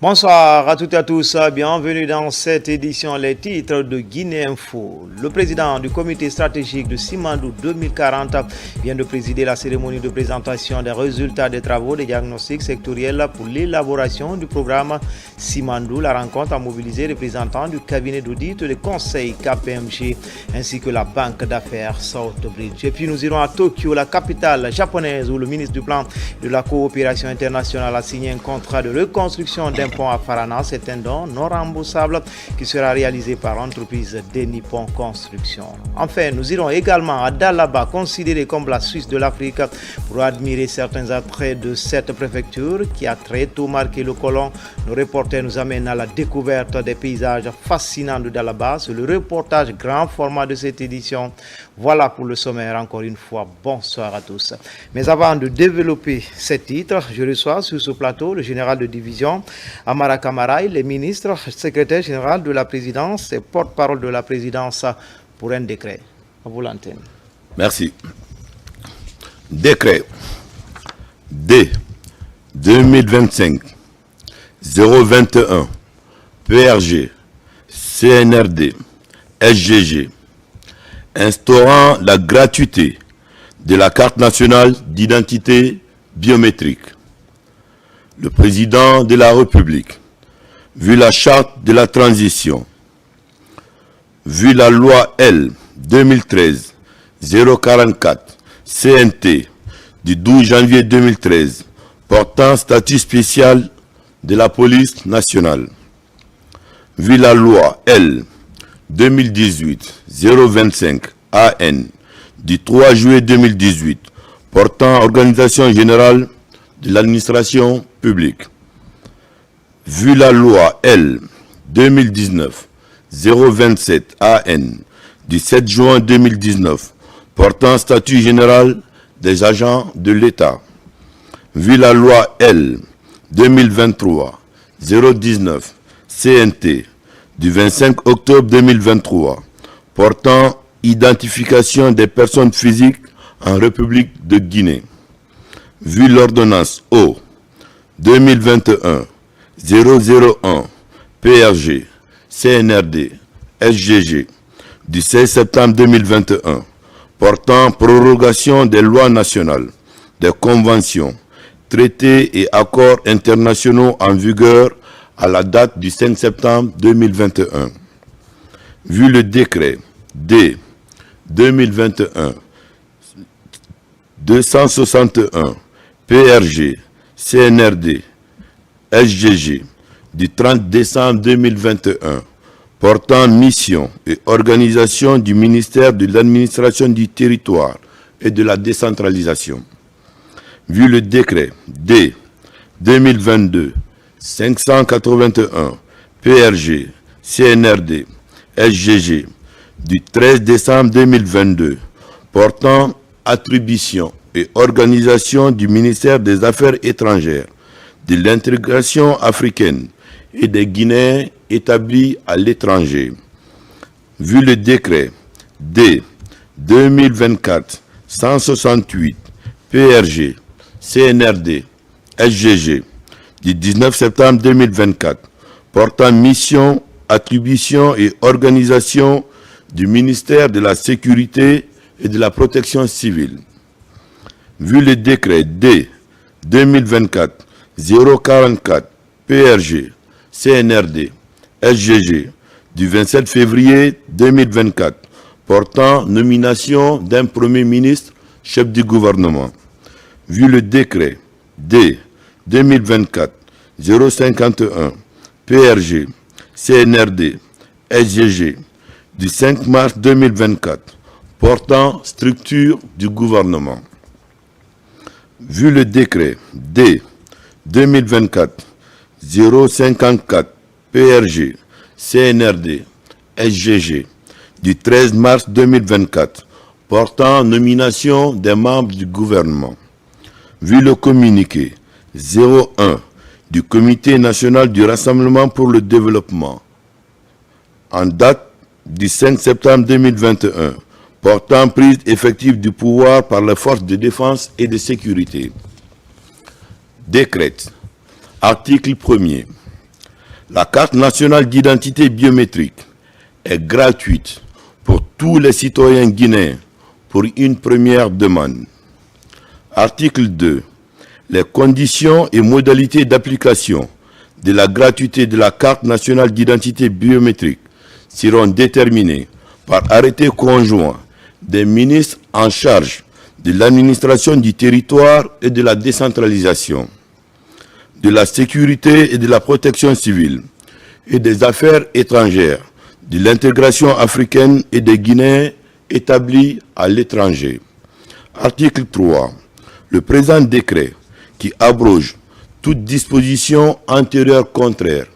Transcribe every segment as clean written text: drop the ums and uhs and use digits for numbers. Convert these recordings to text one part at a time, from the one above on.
Bonsoir à toutes et à tous, bienvenue dans cette édition, les titres de Guinée Info. Le président du comité stratégique de Simandou 2040 vient de présider la cérémonie de présentation des résultats des travaux des diagnostics sectoriels pour l'élaboration du programme Simandou. La rencontre a mobilisé les représentants du cabinet d'audit des conseils KPMG ainsi que la banque d'affaires Southbridge. Et puis nous irons à Tokyo, la capitale japonaise, où le ministre du plan de la coopération internationale a signé un contrat de reconstruction d'un pont à Farana. C'est un don non remboursable qui sera réalisé par l'entreprise Denipon Construction. Enfin, nous irons également à Dalaba, considéré comme la Suisse de l'Afrique, pour admirer certains attraits de cette préfecture qui a très tôt marqué le colon. Nos reporters nous amènent à la découverte des paysages fascinants de Dalaba. C'est le reportage grand format de cette édition. Voilà pour le sommaire. Encore une fois, bonsoir à tous. Mais avant de développer ces titres, je reçois sur ce plateau le général de division Amara Kamaraï, le ministre, secrétaire général de la présidence et porte-parole de la présidence pour un décret. À vous l'antenne. Merci. Décret D 2025 021 PRG CNRD SGG instaurant la gratuité de la carte nationale d'identité biométrique. Le président de la République, vu la charte de la transition, vu la loi L 2013-044 CNT du 12 janvier 2013 portant statut spécial de la police nationale, vu la loi L 2018-025 AN du 3 juillet 2018 portant organisation générale de l'administration publique, vu la loi L 2019-027 AN du 7 juin 2019 portant statut général des agents de l'État, vu la loi L 2023-019 CNT du 25 octobre 2023 portant identification des personnes physiques en République de Guinée, vu l'ordonnance O 2021-001 PRG CNRD SGG du 16 septembre 2021 portant prorogation des lois nationales, des conventions, traités et accords internationaux en vigueur à la date du 5 septembre 2021. Vu le décret D 2021-261 PRG CNRD SGG du 30 décembre 2021 portant mission et organisation du ministère de l'administration du territoire et de la décentralisation. Vu le décret D 2022-581 PRG CNRD SGG du 13 décembre 2022 portant attribution et organisation du ministère des Affaires étrangères, de l'intégration africaine et des Guinéens établis à l'étranger. Vu le décret D 2024-168 PRG CNRD SGG du 19 septembre 2024 portant mission, attribution et organisation du ministère de la Sécurité et de la Protection civile. Vu le décret D 2024-044 PRG CNRD SGG du 27 février 2024 portant nomination d'un Premier ministre chef du gouvernement. Vu le décret D 2024-051 PRG CNRD SGG du 5 mars 2024 portant structure du gouvernement. Vu le décret D 2024-054 PRG CNRD SGG du 13 mars 2024 portant nomination des membres du gouvernement. Vu le communiqué 01 du Comité national du Rassemblement pour le développement en date du 5 septembre 2021 portant prise effective du pouvoir par les forces de défense et de sécurité. Décrète. Article 1er. La carte nationale d'identité biométrique est gratuite pour tous les citoyens guinéens pour une première demande. Article 2. Les conditions et modalités d'application de la gratuité de la carte nationale d'identité biométrique seront déterminées par arrêté conjoint des ministres en charge de l'administration du territoire et de la décentralisation, de la sécurité et de la protection civile et des affaires étrangères, de l'intégration africaine et des Guinéens établis à l'étranger. Article 3. Le présent décret qui abroge toute disposition antérieure contraire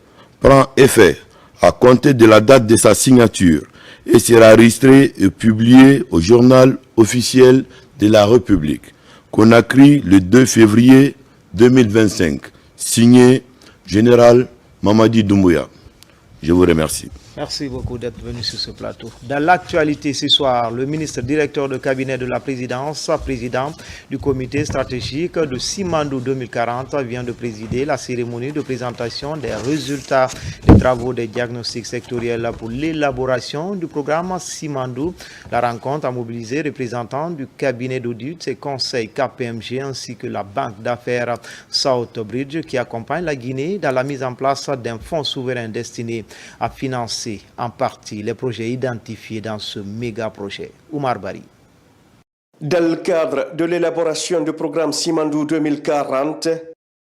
prend effet à compter de la date de sa signature et sera enregistré et publié au journal officiel de la République. Conakry, le 2 février 2025. Signé Général Mamadi Doumbouya. Je vous remercie. Merci beaucoup d'être venu sur ce plateau. Dans l'actualité ce soir, le ministre directeur de cabinet de la présidence, président du comité stratégique de Simandou 2040, vient de présider la cérémonie de présentation des résultats des travaux des diagnostics sectoriels pour l'élaboration du programme Simandou. La rencontre a mobilisé représentants du cabinet d'audit et conseil KPMG ainsi que la banque d'affaires Southbridge qui accompagne la Guinée dans la mise en place d'un fonds souverain destiné à financer en partie les projets identifiés dans ce méga projet. Oumar Bari. Dans le cadre de l'élaboration du programme Simandou 2040,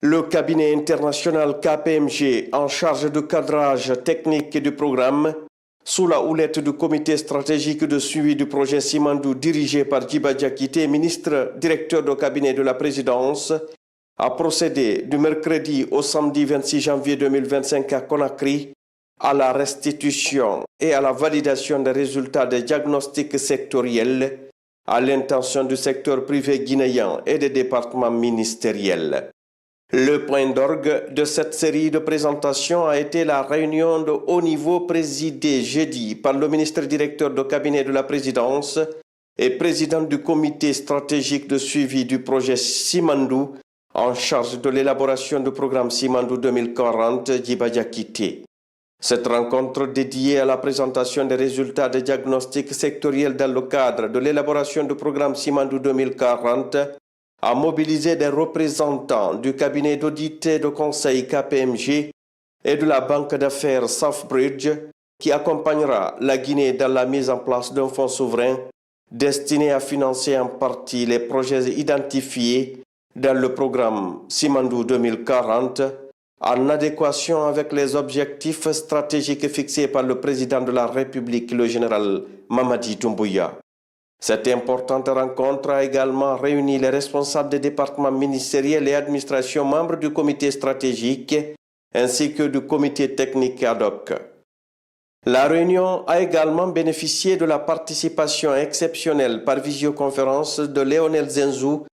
le cabinet international KPMG en charge du cadrage technique du programme, sous la houlette du comité stratégique de suivi du projet Simandou dirigé par Djiba Diakité, ministre directeur du cabinet de la présidence, a procédé du mercredi au samedi 26 janvier 2025 à Conakry à la restitution et à la validation des résultats des diagnostics sectoriels à l'intention du secteur privé guinéen et des départements ministériels. Le point d'orgue de cette série de présentations a été la réunion de haut niveau présidée jeudi par le ministre directeur du cabinet de la présidence et président du comité stratégique de suivi du projet Simandou en charge de l'élaboration du programme Simandou 2040, Djiba Diakité. Cette rencontre dédiée à la présentation des résultats des diagnostics sectoriels dans le cadre de l'élaboration du programme Simandou 2040 a mobilisé des représentants du cabinet d'audit et de conseil KPMG et de la banque d'affaires Southbridge qui accompagnera la Guinée dans la mise en place d'un fonds souverain destiné à financer en partie les projets identifiés dans le programme Simandou 2040 en adéquation avec les objectifs stratégiques fixés par le président de la République, le général Mamadi Doumbouya. Cette importante rencontre a également réuni les responsables des départements ministériels et administrations membres du comité stratégique ainsi que du comité technique ad hoc. La réunion a également bénéficié de la participation exceptionnelle par visioconférence de Léonel Zenzou,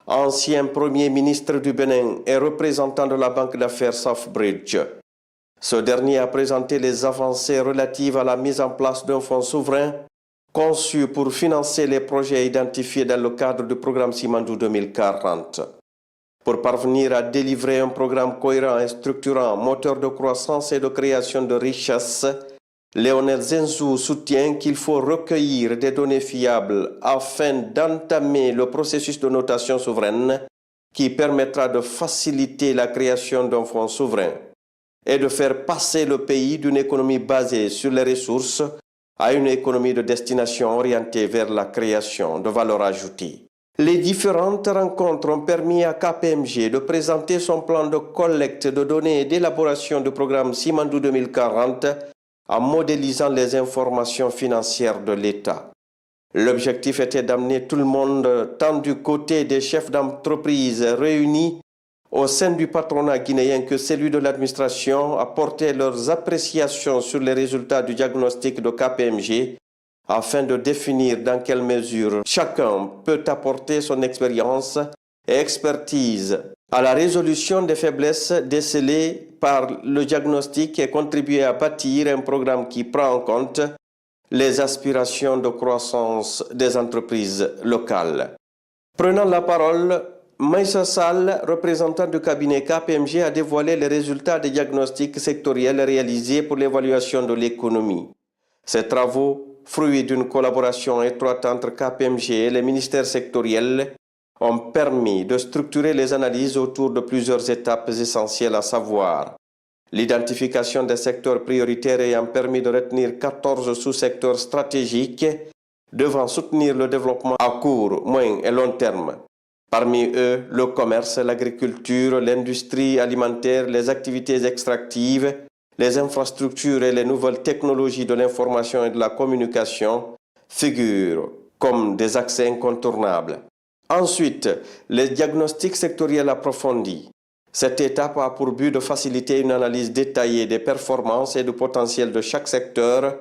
ancien Premier ministre du Bénin et représentant de la banque d'affaires Southbridge. Ce dernier a présenté les avancées relatives à la mise en place d'un fonds souverain conçu pour financer les projets identifiés dans le cadre du programme Simandou 2040. Pour parvenir à délivrer un programme cohérent et structurant, moteur de croissance et de création de richesses, Léonel Zenzou soutient qu'il faut recueillir des données fiables afin d'entamer le processus de notation souveraine qui permettra de faciliter la création d'un fonds souverain et de faire passer le pays d'une économie basée sur les ressources à une économie de destination orientée vers la création de valeur ajoutée. Les différentes rencontres ont permis à KPMG de présenter son plan de collecte de données et d'élaboration du programme Simandou 2040 en modélisant les informations financières de l'État. L'objectif était d'amener tout le monde, tant du côté des chefs d'entreprise réunis au sein du patronat guinéen que celui de l'administration, à porter leurs appréciations sur les résultats du diagnostic de KPMG afin de définir dans quelle mesure chacun peut apporter son expérience et expertise à la résolution des faiblesses décelées par le diagnostic et contribuer à bâtir un programme qui prend en compte les aspirations de croissance des entreprises locales. Prenant la parole, Maïssa Sall, représentant du cabinet KPMG, a dévoilé les résultats des diagnostics sectoriels réalisés pour l'évaluation de l'économie. Ces travaux, fruits d'une collaboration étroite entre KPMG et les ministères sectoriels, ont permis de structurer les analyses autour de plusieurs étapes essentielles, à savoir l'identification des secteurs prioritaires ayant permis de retenir 14 sous-secteurs stratégiques devant soutenir le développement à court, moyen et long terme. Parmi eux, le commerce, l'agriculture, l'industrie alimentaire, les activités extractives, les infrastructures et les nouvelles technologies de l'information et de la communication figurent comme des axes incontournables. Ensuite, les diagnostics sectoriels approfondis. Cette étape a pour but de faciliter une analyse détaillée des performances et du potentiel de chaque secteur,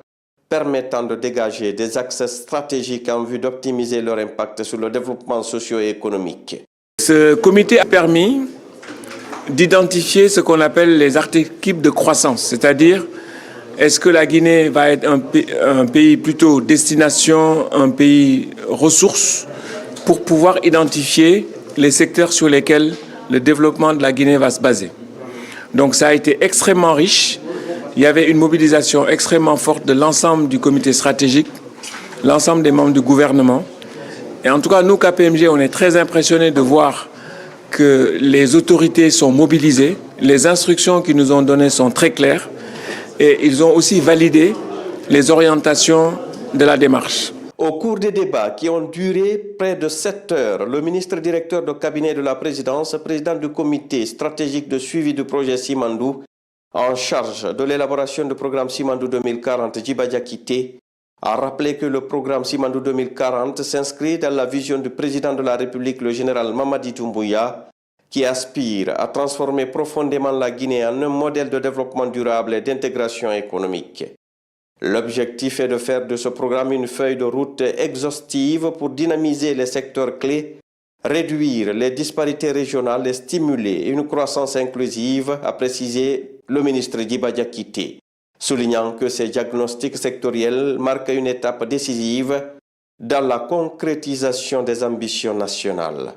permettant de dégager des axes stratégiques en vue d'optimiser leur impact sur le développement socio-économique. Ce comité a permis d'identifier ce qu'on appelle les archétypes de croissance, c'est-à-dire est-ce que la Guinée va être un pays plutôt destination, un pays ressource, pour pouvoir identifier les secteurs sur lesquels le développement de la Guinée va se baser. Donc ça a été extrêmement riche. Il y avait une mobilisation extrêmement forte de l'ensemble du comité stratégique, l'ensemble des membres du gouvernement. Et en tout cas, nous, KPMG, on est très impressionnés de voir que les autorités sont mobilisées, les instructions qu'ils nous ont données sont très claires et ils ont aussi validé les orientations de la démarche. Au cours des débats qui ont duré près de 7 heures, le ministre directeur de cabinet de la présidence, président du comité stratégique de suivi du projet Simandou, en charge de l'élaboration du programme Simandou 2040, Djiba Diakité, a rappelé que le programme Simandou 2040 s'inscrit dans la vision du président de la République, le général Mamadi Doumbouya, qui aspire à transformer profondément la Guinée en un modèle de développement durable et d'intégration économique. L'objectif est de faire de ce programme une feuille de route exhaustive pour dynamiser les secteurs clés, réduire les disparités régionales et stimuler une croissance inclusive, a précisé le ministre Djiba Diakité, soulignant que ces diagnostics sectoriels marquent une étape décisive dans la concrétisation des ambitions nationales.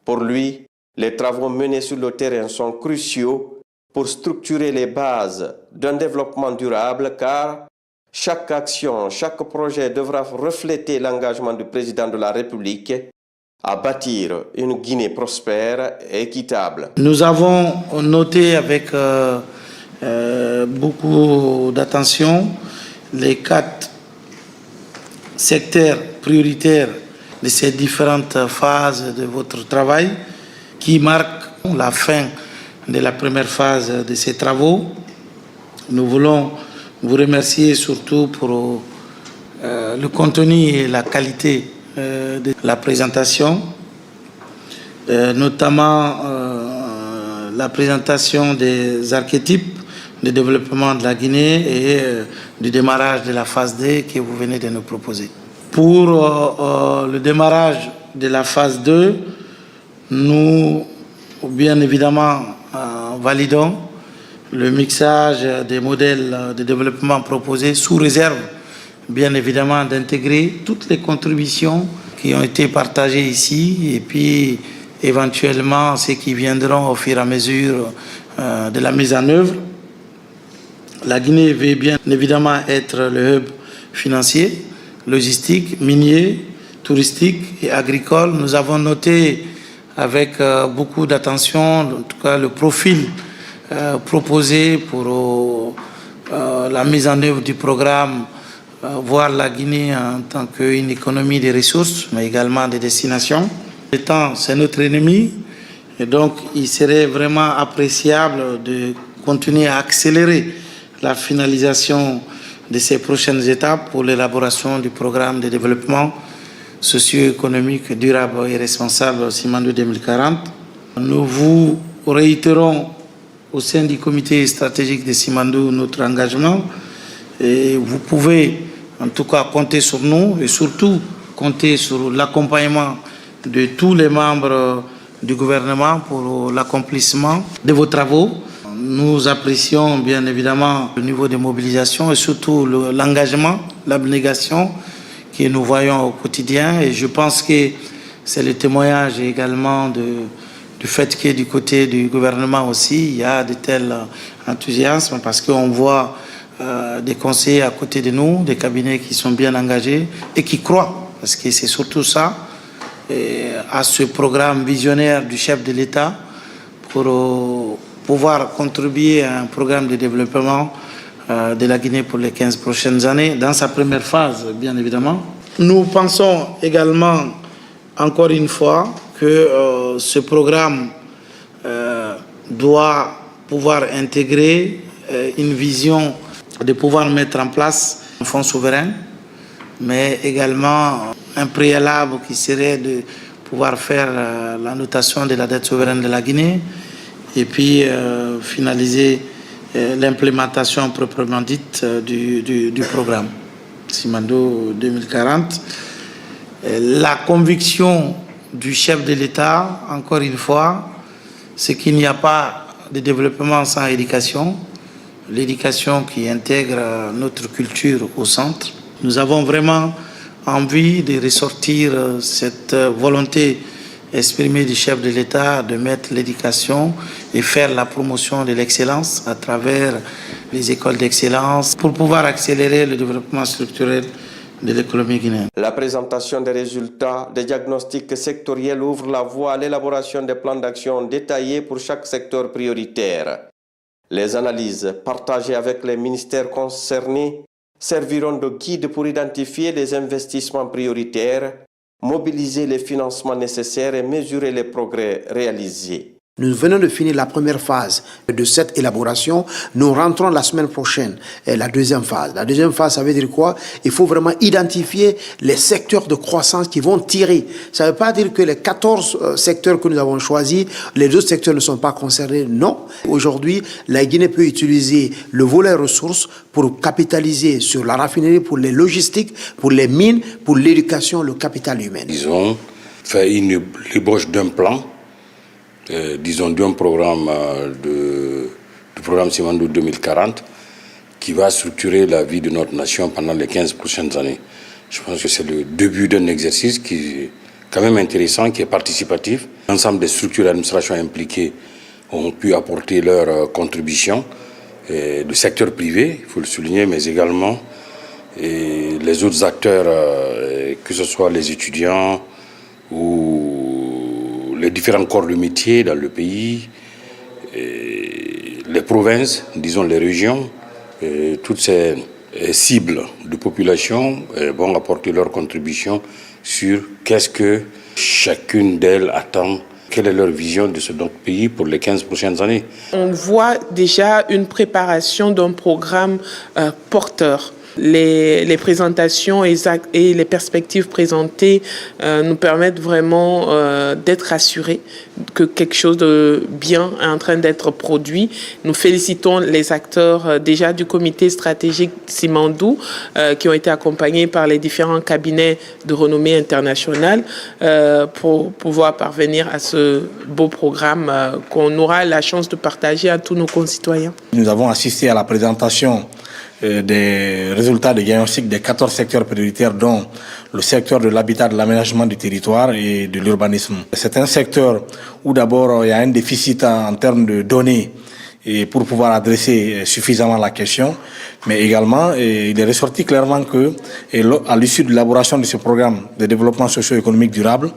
Pour lui, les travaux menés sur le terrain sont cruciaux pour structurer les bases d'un développement durable car chaque action, chaque projet devra refléter l'engagement du président de la République à bâtir une Guinée prospère et équitable. Nous avons noté avec beaucoup d'attention les 4 secteurs prioritaires de ces différentes phases de votre travail qui marquent la fin de la première phase de ces travaux. Nous voulons vous remercier surtout pour le contenu et la qualité de la présentation, notamment la présentation des archétypes de développement de la Guinée et du démarrage de la phase D que vous venez de nous proposer. Pour le démarrage de la phase 2, nous, bien évidemment, validons le mixage des modèles de développement proposés sous réserve, bien évidemment, d'intégrer toutes les contributions qui ont été partagées ici et puis éventuellement ceux qui viendront au fur et à mesure de la mise en œuvre. La Guinée veut bien évidemment être le hub financier, logistique, minier, touristique et agricole. Nous avons noté avec beaucoup d'attention, en tout cas, le profil proposé pour la mise en œuvre du programme, voir la Guinée en tant qu'une économie des ressources, mais également des destinations. Le temps, c'est notre ennemi, et donc il serait vraiment appréciable de continuer à accélérer la finalisation de ces prochaines étapes pour l'élaboration du programme de développement socio-économique durable et responsable Simandou 2040. Nous vous réitérons au sein du comité stratégique de Simandou notre engagement et vous pouvez en tout cas compter sur nous et surtout compter sur l'accompagnement de tous les membres du gouvernement pour l'accomplissement de vos travaux. Nous apprécions bien évidemment le niveau de mobilisation et surtout l'engagement, l'abnégation que nous voyons au quotidien et je pense que C'est le témoignage également du fait que du côté du gouvernement aussi, il y a de tels enthousiasmes parce qu'on voit des conseillers à côté de nous, des cabinets qui sont bien engagés et qui croient, parce que c'est surtout ça, à ce programme visionnaire du chef de l'État pour pouvoir contribuer à un programme de développement de la Guinée pour les 15 prochaines années, dans sa première phase, bien évidemment. Nous pensons également, encore une fois, que ce programme doit pouvoir intégrer une vision de pouvoir mettre en place un fonds souverain, mais également un préalable qui serait de pouvoir faire la notation de la dette souveraine de la Guinée et puis finaliser l'implémentation proprement dite du programme Simandou 2040. La conviction du chef de l'État, encore une fois, c'est qu'il n'y a pas de développement sans éducation. L'éducation qui intègre notre culture au centre. Nous avons vraiment envie de ressortir cette volonté exprimée du chef de l'État de mettre l'éducation et faire la promotion de l'excellence à travers les écoles d'excellence pour pouvoir accélérer le développement structurel de l'économie guinéenne. La présentation des résultats des diagnostics sectoriels ouvre la voie à l'élaboration des plans d'action détaillés pour chaque secteur prioritaire. Les analyses partagées avec les ministères concernés serviront de guide pour identifier les investissements prioritaires, mobiliser les financements nécessaires et mesurer les progrès réalisés. Nous venons de finir la première phase de cette élaboration. Nous rentrons la semaine prochaine la deuxième phase. La deuxième phase, ça veut dire quoi? Il faut vraiment identifier les secteurs de croissance qui vont tirer. Ça ne veut pas dire que les 14 secteurs que nous avons choisis, les autres secteurs ne sont pas concernés. Non. Aujourd'hui, la Guinée peut utiliser le volet ressources pour capitaliser sur la raffinerie, pour les logistiques, pour les mines, pour l'éducation, le capital humain. Ils ont fait une ébauche d'un plan. Disons d'un programme du programme Simandou 2040 qui va structurer la vie de notre nation pendant les 15 prochaines années. Je pense que c'est le début d'un exercice qui est quand même intéressant, qui est participatif. L'ensemble des structures d'administration impliquées ont pu apporter leur contribution. Le secteur privé, il faut le souligner, mais également les autres acteurs, que ce soit les étudiants ou les différents corps de métier dans le pays, les provinces, disons les régions, toutes ces cibles de population vont apporter leur contribution sur qu'est-ce que chacune d'elles attend, quelle est leur vision de ce pays pour les 15 prochaines années. On voit déjà une préparation d'un programme porteur. Les présentations et les perspectives présentées nous permettent vraiment d'être rassurés que quelque chose de bien est en train d'être produit. Nous félicitons les acteurs déjà du comité stratégique Simandou qui ont été accompagnés par les différents cabinets de renommée internationale pour pouvoir parvenir à ce beau programme qu'on aura la chance de partager à tous nos concitoyens. Nous avons assisté à la présentation des résultats de diagnostic des 14 secteurs prioritaires, dont le secteur de l'habitat, de l'aménagement du territoire et de l'urbanisme. C'est un secteur où d'abord il y a un déficit en termes de données et pour pouvoir adresser suffisamment la question, mais également il est ressorti clairement que à l'issue de l'élaboration de ce programme de développement socio-économique durable,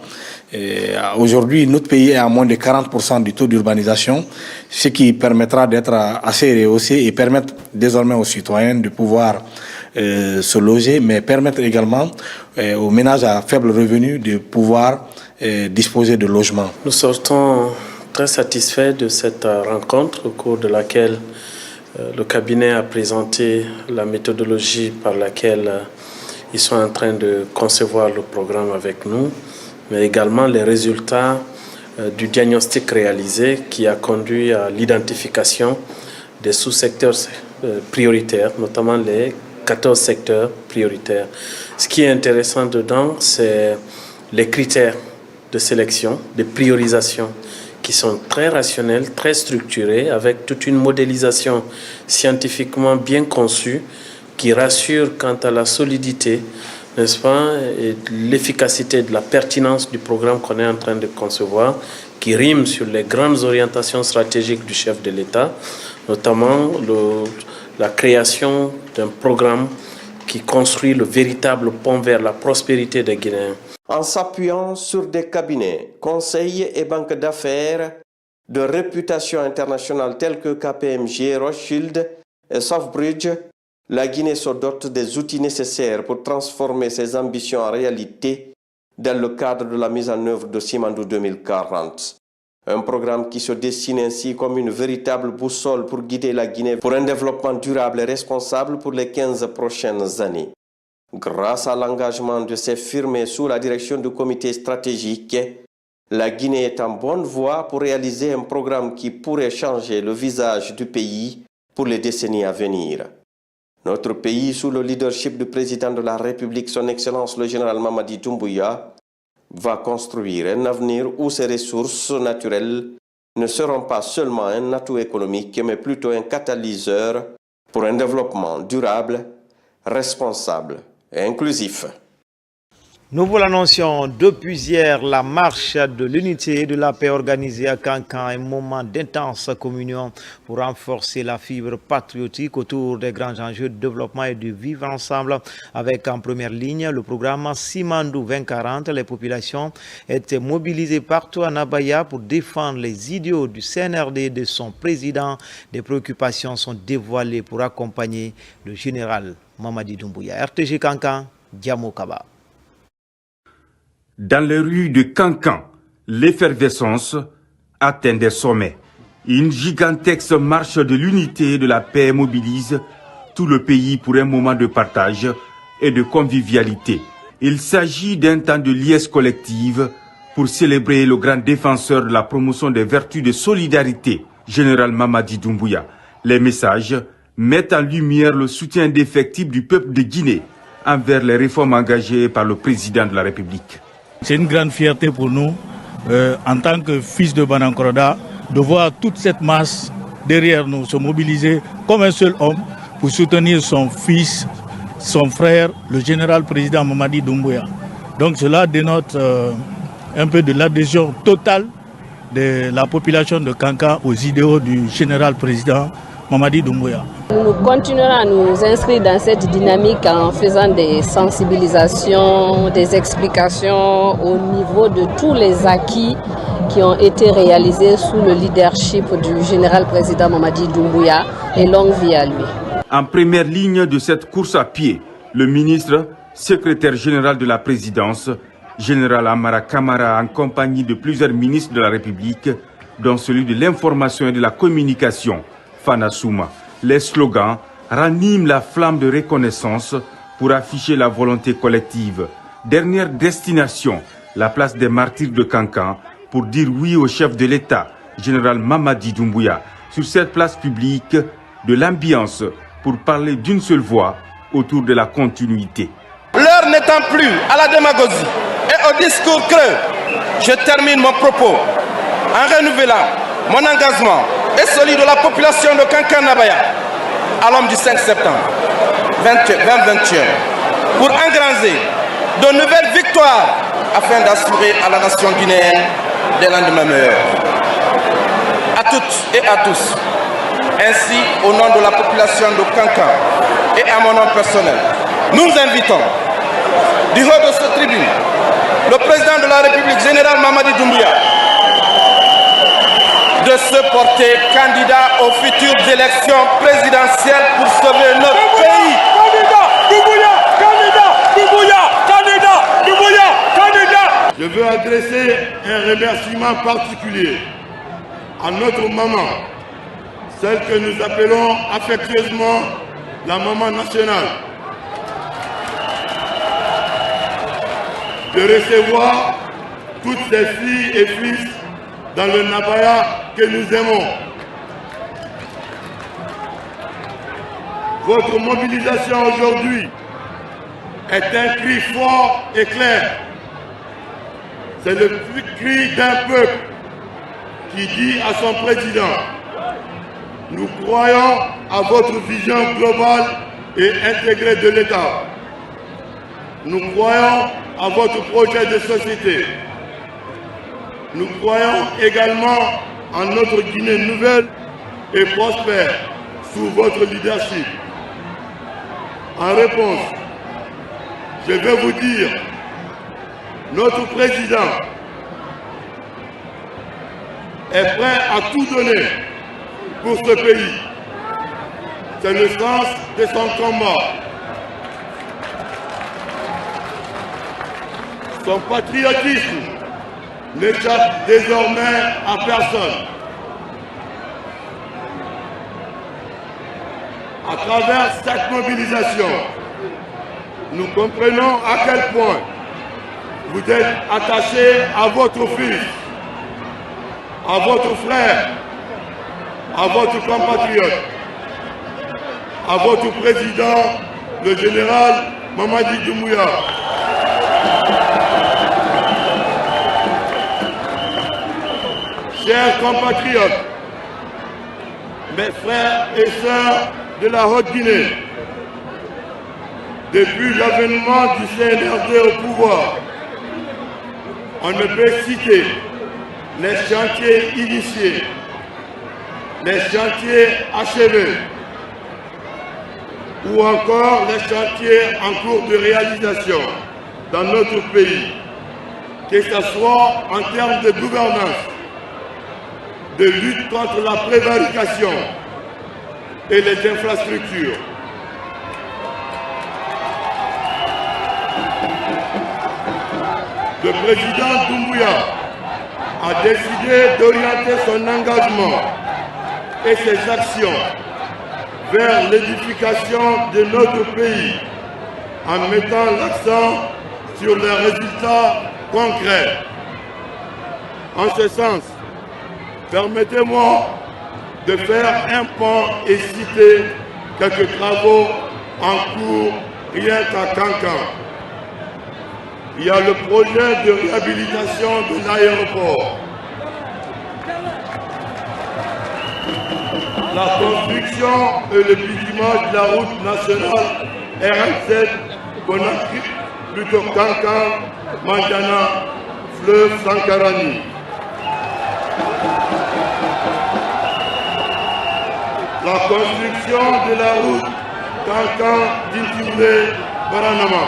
aujourd'hui notre pays est à moins de 40% du taux d'urbanisation, ce qui permettra d'être assez rehaussé et permettre désormais aux citoyens de pouvoir se loger, mais permettre également aux ménages à faible revenu de pouvoir disposer de logements. Nous sortons très satisfait de cette rencontre au cours de laquelle le cabinet a présenté la méthodologie par laquelle ils sont en train de concevoir le programme avec nous, mais également les résultats du diagnostic réalisé qui a conduit à l'identification des sous-secteurs prioritaires, notamment les 14 secteurs prioritaires. Ce qui est intéressant dedans, c'est les critères de sélection, de priorisation, qui sont très rationnels, très structurés, avec toute une modélisation scientifiquement bien conçue qui rassure quant à la solidité n'est-ce pas, et l'efficacité de la pertinence du programme qu'on est en train de concevoir, qui rime sur les grandes orientations stratégiques du chef de l'État, notamment la création d'un programme qui construit le véritable pont vers la prospérité des Guinéens. En s'appuyant sur des cabinets, conseils et banques d'affaires de réputation internationale tels que KPMG, Rothschild et Southbridge, la Guinée se dote des outils nécessaires pour transformer ses ambitions en réalité dans le cadre de la mise en œuvre de Simandou 2040. Un programme qui se dessine ainsi comme une véritable boussole pour guider la Guinée pour un développement durable et responsable pour les 15 prochaines années. Grâce à l'engagement de ses firmes sous la direction du comité stratégique, la Guinée est en bonne voie pour réaliser un programme qui pourrait changer le visage du pays pour les décennies à venir. Notre pays, sous le leadership du président de la République, son Excellence le général Mamadi Doumbouya, va construire un avenir où ses ressources naturelles ne seront pas seulement un atout économique, mais plutôt un catalyseur pour un développement durable, responsable et inclusif. Nous vous l'annoncions depuis hier, la marche de l'unité et de la paix organisée à Kankan, un moment d'intense communion pour renforcer la fibre patriotique autour des grands enjeux de développement et de vivre ensemble, avec en première ligne le programme Simandou 2040. Les populations étaient mobilisées partout en Abaya pour défendre les idéaux du CNRD et de son président. Des préoccupations sont dévoilées pour accompagner le général Mamadi Doumbouya. RTG Kankan, Diamo Kaba. Dans les rues de Kankan, l'effervescence atteint des sommets. Une gigantesque marche de l'unité et de la paix mobilise tout le pays pour un moment de partage et de convivialité. Il s'agit d'un temps de liesse collective pour célébrer le grand défenseur de la promotion des vertus de solidarité, général Mamadi Doumbouya. Les messages mettent en lumière le soutien indéfectible du peuple de Guinée envers les réformes engagées par le président de la République. C'est une grande fierté pour nous, en tant que fils de Banankoroda, de voir toute cette masse derrière nous se mobiliser comme un seul homme pour soutenir son fils, son frère, le général président Mamadi Doumbouya. Donc cela dénote un peu de l'adhésion totale de la population de Kankan aux idéaux du général président Mamadi Doumbouya. Nous continuerons à nous inscrire dans cette dynamique en faisant des sensibilisations, des explications au niveau de tous les acquis qui ont été réalisés sous le leadership du général président Mamadi Doumbouya, et longue vie à lui. En première ligne de cette course à pied, le ministre, secrétaire général de la présidence, général Amara Kamara, en compagnie de plusieurs ministres de la République, dont celui de l'information et de la communication, Fana Souma. Les slogans raniment la flamme de reconnaissance pour afficher la volonté collective. Dernière destination, la place des martyrs de Kankan, pour dire oui au chef de l'État, général Mamadi Doumbouya. Sur cette place publique, de l'ambiance pour parler d'une seule voix autour de la continuité. L'heure n'étant plus à la démagogie et au discours creux, je termine mon propos en renouvelant mon engagement et celui de la population de Kankan-Nabaya à l'homme du 5 septembre 2021 pour engranger de nouvelles victoires afin d'assurer à la nation guinéenne des lendemains meilleurs. À toutes et à tous, ainsi au nom de la population de Kankan et à mon nom personnel, nous invitons du haut de cette tribune le président de la République, général Mamadi Doumbouya, de se porter candidat aux futures élections présidentielles pour sauver notre pays. Candidat Doumbouya, candidat Doumbouya, candidat Doumbouya, candidat. Je veux adresser un remerciement particulier à notre maman, celle que nous appelons affectueusement la maman nationale, de recevoir toutes ces filles et fils dans le Nabaya que nous aimons. Votre mobilisation aujourd'hui est un cri fort et clair. C'est le cri d'un peuple qui dit à son président: nous croyons à votre vision globale et intégrée de l'État. Nous croyons à votre projet de société. Nous croyons également en notre Guinée nouvelle et prospère sous votre leadership. En réponse, je vais vous dire, notre président est prêt à tout donner pour ce pays. C'est le sens de son combat. Son patriotisme n'échappe désormais à personne. À travers cette mobilisation, nous comprenons à quel point vous êtes attachés à votre fils, à votre frère, à votre compatriote, à votre président, le général Mamadi Doumbouya. Chers compatriotes, mes frères et sœurs de la Haute-Guinée, depuis l'avènement du CNRD au pouvoir, on ne peut citer les chantiers initiés, les chantiers achevés, ou encore les chantiers en cours de réalisation dans notre pays, que ce soit en termes de gouvernance, de lutte contre la prévarication et les infrastructures. Le président Doumbouya a décidé d'orienter son engagement et ses actions vers l'édification de notre pays en mettant l'accent sur les résultats concrets. En ce sens, permettez-moi de faire un point et citer quelques travaux en cours rien qu'à Kankan. Il y a le projet de réhabilitation de l'aéroport, la construction et le bitumage de la route nationale RN7 Conakry, plutôt Kankan, Mandjana, fleuve Sankarani. La construction de la route Kankan-Dintimlé-Baranama.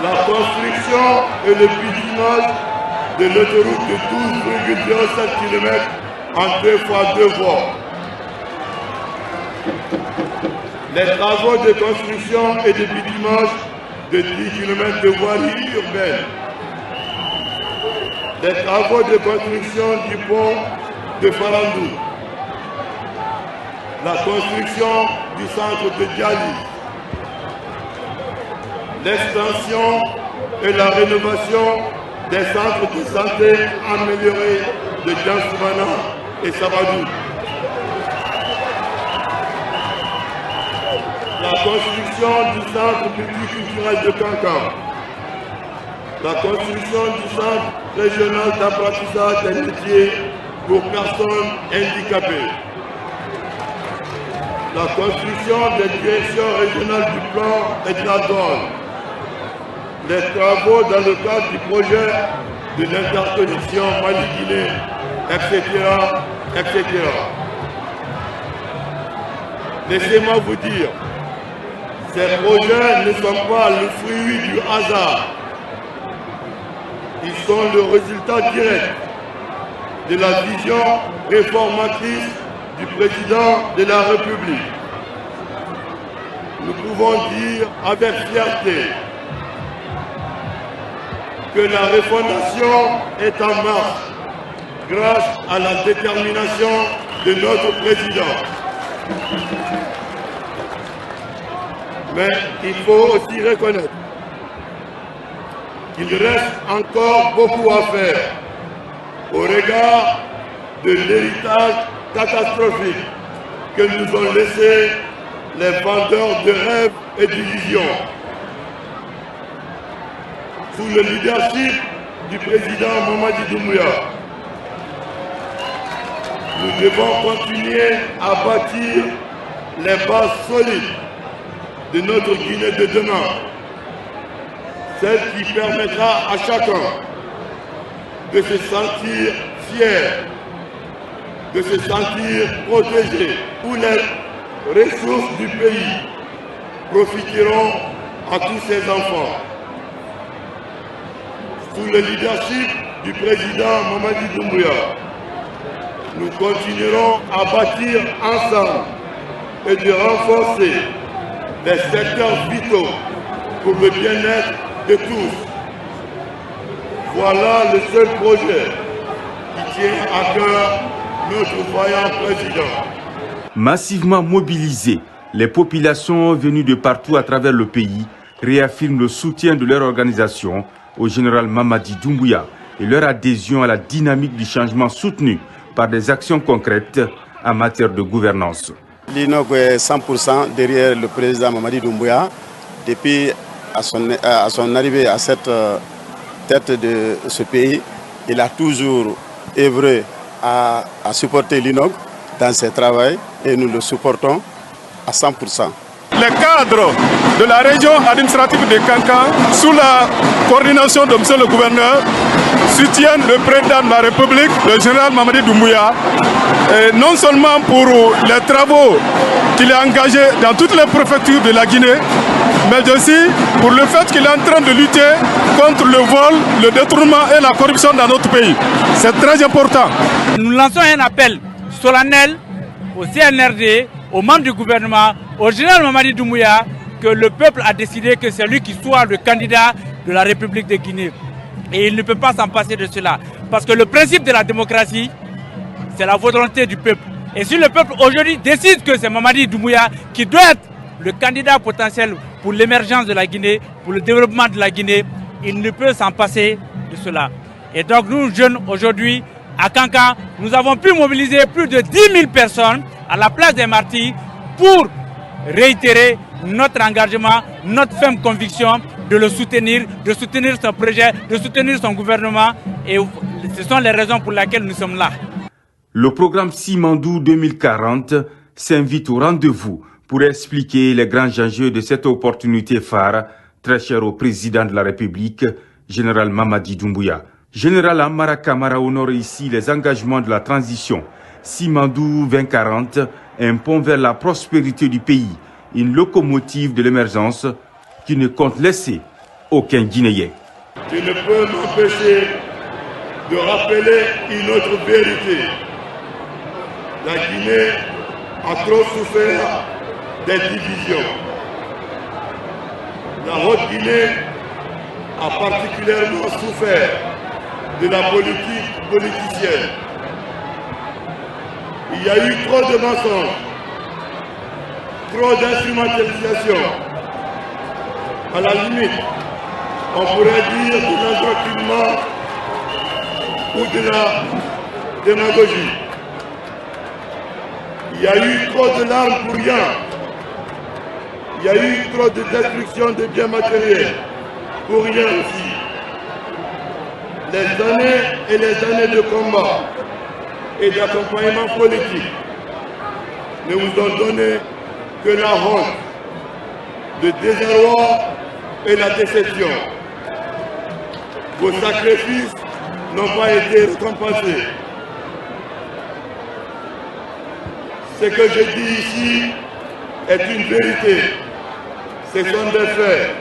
La construction et le bitumage de l'autoroute de 12,07 km en 2 fois 2 voies. Les travaux de construction et de bitumage de 10 km de voirie urbaine. Les travaux de construction du pont de Farandou. La construction du centre de dialyse. L'extension et la rénovation des centres de santé améliorés de Djansoumana et Sabadou. La construction du centre multiculturel de Kankan. La construction du centre régional d'apprentissage des métiers pour personnes handicapées. La construction des directions régionales du plan et de la douane. Les travaux dans le cadre du projet de l'interconnexion Mali-Guinée, etc., etc. Laissez-moi vous dire, ces projets ne sont pas le fruit du hasard. Ils sont le résultat direct de la vision réformatrice du président de la République. Nous pouvons dire avec fierté que la refondation est en marche grâce à la détermination de notre président. Mais il faut aussi reconnaître qu'il reste encore beaucoup à faire au regard de l'héritage catastrophique que nous ont laissé les vendeurs de rêves et d'illusions. Sous le leadership du président Mamadi Doumbouya, nous devons continuer à bâtir les bases solides de notre Guinée de demain, celle qui permettra à chacun de se sentir fier, de se sentir protégé, où les ressources du pays profiteront à tous ses enfants. Sous le leadership du président Mamadi Doumbouya, nous continuerons à bâtir ensemble et de renforcer les secteurs vitaux pour le bien-être de tous. Voilà le seul projet qui tient à cœur notre voyant président. Massivement mobilisés, les populations venues de partout à travers le pays réaffirment le soutien de leur organisation au général Mamadi Doumbouya et leur adhésion à la dynamique du changement soutenue par des actions concrètes en matière de gouvernance. L'INOG est 100% derrière le président Mamadi Doumbouya. Depuis à son arrivée à cette tête de ce pays, il a toujours œuvré à supporter l'INOG dans ses travaux et nous le supportons à 100%. Les cadres de la région administrative de Kankan, sous la coordination de M. le gouverneur, soutiennent le président de la République, le général Mamadi Doumbouya, non seulement pour les travaux qu'il a engagés dans toutes les préfectures de la Guinée, mais aussi pour le fait qu'il est en train de lutter contre le vol, le détournement et la corruption dans notre pays. C'est très important. Nous lançons un appel solennel au CNRD, aux membres du gouvernement, au général Mamadi Doumbouya, que le peuple a décidé que c'est lui qui soit le candidat de la République de Guinée. Et il ne peut pas s'en passer de cela. Parce que le principe de la démocratie, c'est la volonté du peuple. Et si le peuple aujourd'hui décide que c'est Mamadi Doumbouya qui doit être le candidat potentiel pour l'émergence de la Guinée, pour le développement de la Guinée, il ne peut s'en passer de cela. Et donc nous, jeunes, aujourd'hui, à Kankan, nous avons pu mobiliser plus de 10 000 personnes à la place des martyrs pour réitérer notre engagement, notre ferme conviction de le soutenir, de soutenir son projet, de soutenir son gouvernement. Et ce sont les raisons pour lesquelles nous sommes là. Le programme Simandou 2040 s'invite au rendez-vous pour expliquer les grands enjeux de cette opportunité phare, très chère au président de la République, général Mamadi Doumbouya. Général Amara Kamara honore ici les engagements de la transition. Simandou 2040, un pont vers la prospérité du pays, une locomotive de l'émergence qui ne compte laisser aucun Guinéen. Tu ne peux m'empêcher de rappeler une autre vérité. La Guinée a trop souffert des divisions. La Haute-Guinée a particulièrement souffert de la politique politicienne. Il y a eu trop de mensonges, trop d'instrumentalisation. À la limite, on pourrait dire de l'endoctrinement ou de la démagogie. Il y a eu trop de larmes pour rien. Il y a eu trop de destruction de biens matériels pour rien aussi. Les années et les années de combat et d'accompagnement politique ne vous ont donné que la honte, le désarroi et la déception. Vos sacrifices n'ont pas été récompensés. Ce que je dis ici est une vérité. Ce sont des faits.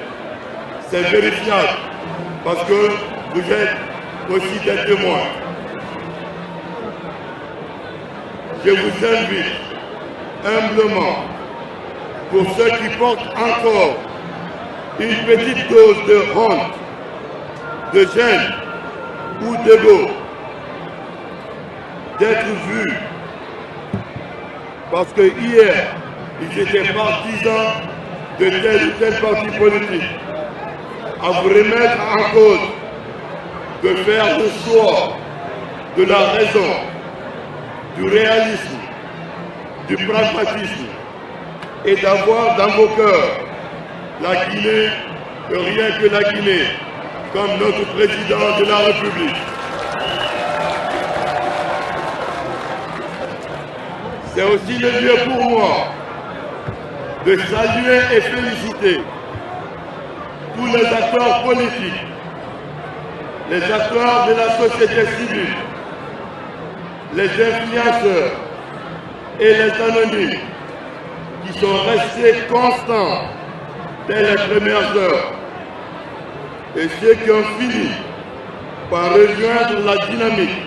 C'est vérifiable parce que vous êtes aussi des témoins. Je vous invite humblement, pour ceux qui portent encore une petite dose de honte, de gêne ou d'ego, d'être vus. Parce que hier, ils étaient partisans de tel ou tel parti politique, à vous remettre en cause, de faire le choix de la raison, du réalisme, du pragmatisme, et d'avoir dans vos cœurs la Guinée, et rien que la Guinée, comme notre président de la République. C'est aussi le lieu pour moi de saluer et féliciter tous les acteurs politiques, les acteurs de la société civile, les influenceurs et les anonymes qui sont restés constants dès les premières heures et ceux qui ont fini par rejoindre la dynamique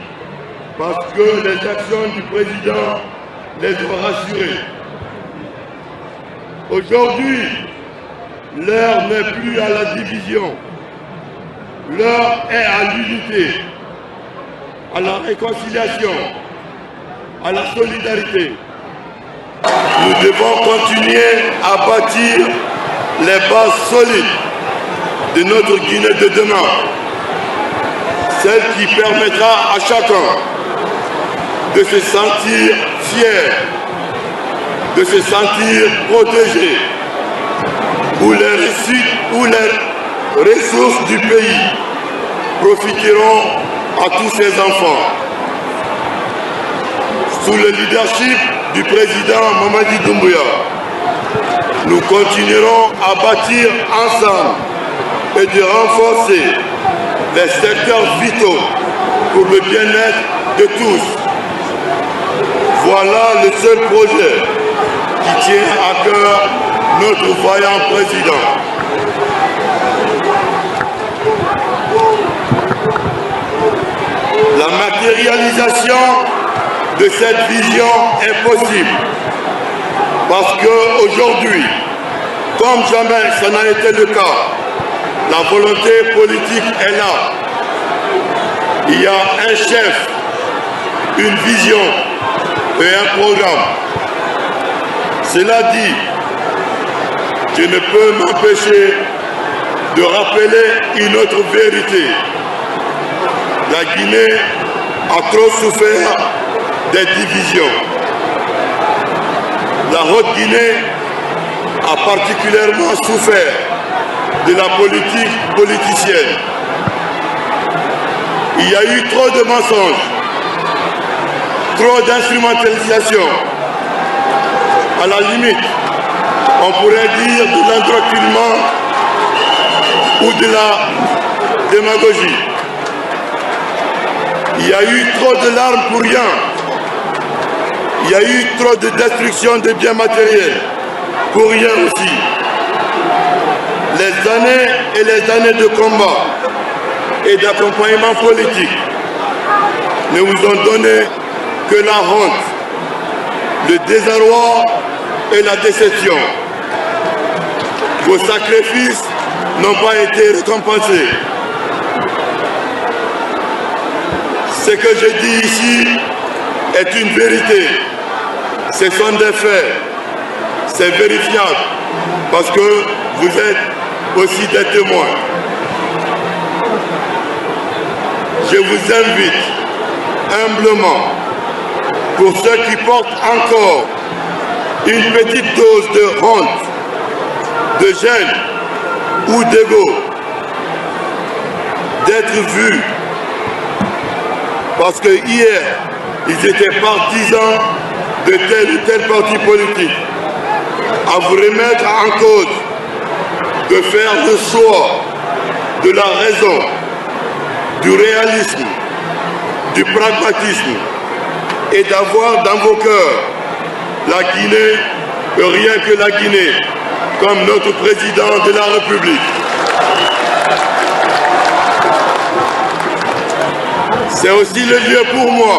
parce que les actions du président les ont rassurés. Aujourd'hui, l'heure n'est plus à la division, l'heure est à l'unité, à la réconciliation, à la solidarité. Nous devons continuer à bâtir les bases solides de notre Guinée de demain, celle qui permettra à chacun de se sentir fier, de se sentir protégé, où les ressources du pays profiteront à tous ses enfants. Sous le leadership du président Mamadi Doumbouya, nous continuerons à bâtir ensemble et de renforcer les secteurs vitaux pour le bien-être de tous. Voilà le seul projet qui tient à cœur notre vaillant président. La matérialisation de cette vision est possible parce qu'aujourd'hui, comme jamais ça n'a été le cas, la volonté politique est là. Il y a un chef, une vision et un programme. Cela dit, je ne peux m'empêcher de rappeler une autre vérité. La Guinée a trop souffert des divisions. La Haute-Guinée a particulièrement souffert de la politique politicienne. Il y a eu trop de mensonges, trop d'instrumentalisation. À la limite, on pourrait dire de l'endoctrinement ou de la démagogie. Il y a eu trop de larmes pour rien. Il y a eu trop de destruction de biens matériels pour rien aussi. Les années et les années de combat et d'accompagnement politique ne vous ont donné que la honte, le désarroi et la déception. Vos sacrifices n'ont pas été récompensés. Ce que je dis ici est une vérité. Ce sont des faits. C'est vérifiable parce que vous êtes aussi des témoins. Je vous invite humblement, pour ceux qui portent encore une petite dose de honte, de gêne ou d'ego, d'être vus. Parce que hier, ils étaient partisans de tel ou tel parti politique, à vous remettre en cause, de faire le choix de la raison, du réalisme, du pragmatisme et d'avoir dans vos cœurs la Guinée, rien que la Guinée, comme notre président de la République. C'est aussi le lieu pour moi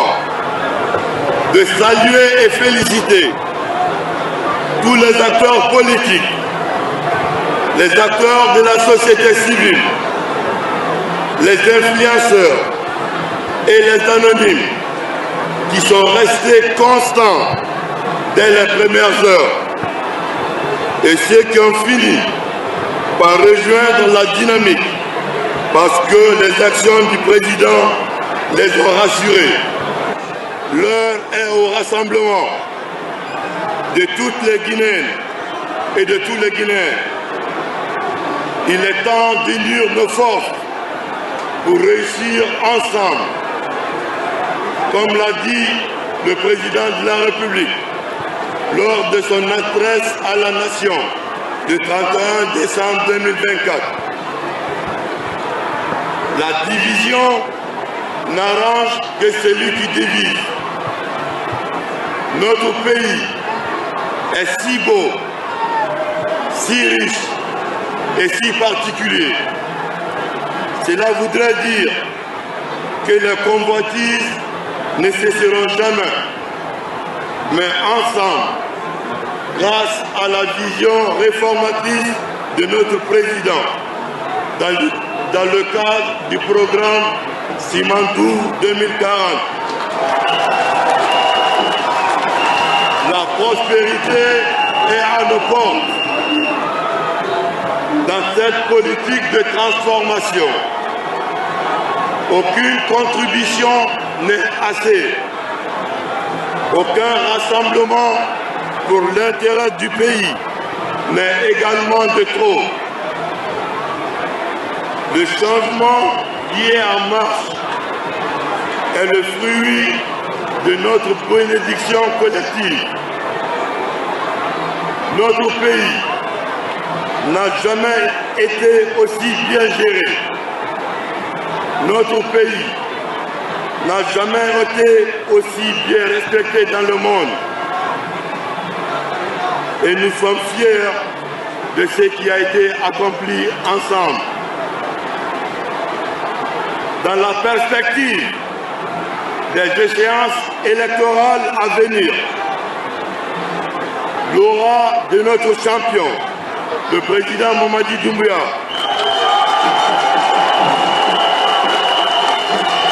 de saluer et féliciter tous les acteurs politiques, les acteurs de la société civile, les influenceurs et les anonymes qui sont restés constants dès les premières heures et ceux qui ont fini par rejoindre la dynamique parce que les actions du président les ont rassurés. L'heure est au rassemblement de toutes les Guinéennes et de tous les Guinéens. Il est temps d'unir nos forces pour réussir ensemble. Comme l'a dit le président de la République, lors de son adresse à la nation le 31 décembre 2024. La division n'arrange que celui qui divise. Notre pays est si beau, si riche et si particulier. Cela voudrait dire que les convoitises ne cesseront jamais. Mais ensemble, grâce à la vision réformatrice de notre président, dans le cadre du programme Simandou 2040, la prospérité est à nos portes. Dans cette politique de transformation, aucune contribution n'est assez. Aucun rassemblement pour l'intérêt du pays n'est également de trop. Le changement qui est en marche est le fruit de notre bénédiction collective. Notre pays n'a jamais été aussi bien géré. Notre pays n'a jamais été aussi bien respecté dans le monde. Et nous sommes fiers de ce qui a été accompli ensemble. Dans la perspective des échéances électorales à venir, l'aura de notre champion, le président Mamadi Doumbouya,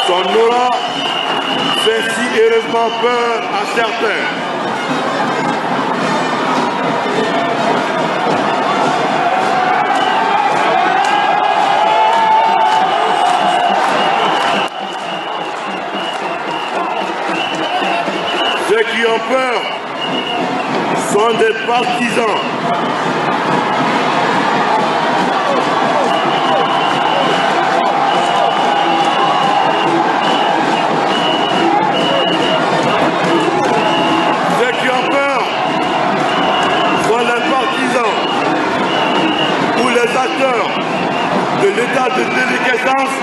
son aura fait si heureusement peur à certains. Ceux qui ont peur sont des partisans. Ceux qui ont peur sont les partisans ou les acteurs de l'état de déliquescence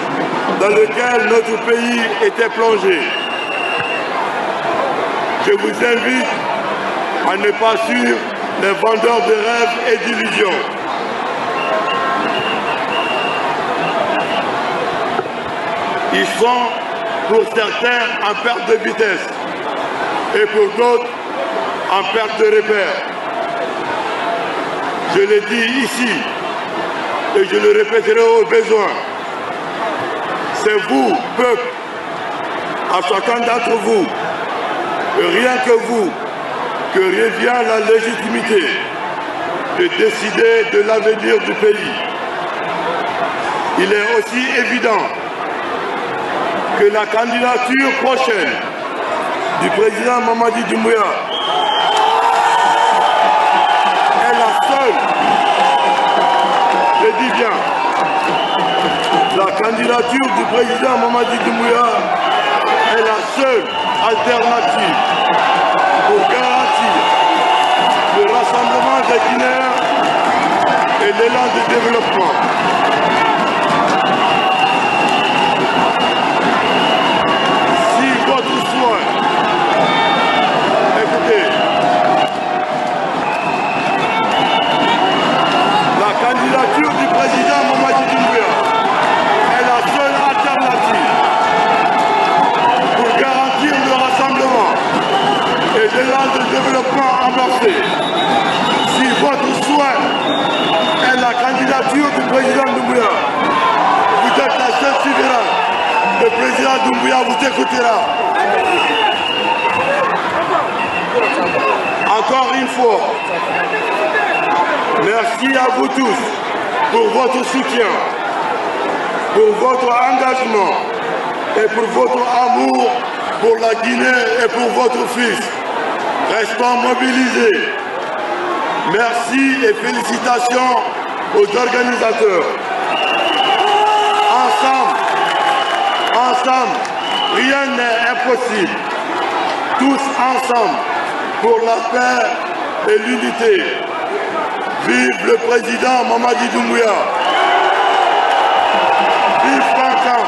dans lequel notre pays était plongé. Je vous invite à ne pas suivre les vendeurs de rêves et d'illusions. Ils sont pour certains en perte de vitesse et pour d'autres en perte de repère. Je le dis ici et je le répéterai au besoin. C'est vous, peuple, à chacun d'entre vous, et rien que vous, que revient la légitimité de décider de l'avenir du pays. Il est aussi évident que la candidature prochaine du président Mamadi Doumbouya est la seule, je dis bien, la candidature du président Mamadi Doumbouya est la seule alternative pour garantir le rassemblement des Guinéens et l'élan de développement. Si votre souhait, écoutez, la candidature du président Mamadi Doumbouya est la seule alternative pour garantir le rassemblement et l'élan de développement amorcé. Si votre souhait est la candidature du président Doumbouya, vous êtes la seule souveraine. Le président Doumbouya vous écoutera. Encore une fois, merci à vous tous pour votre soutien, pour votre engagement et pour votre amour pour la Guinée et pour votre fils. Restons mobilisés. Merci et félicitations aux organisateurs. Ensemble, rien n'est impossible. Tous ensemble pour la paix et l'unité. Vive le président Mamadi Doumbouya. Vive Kankan.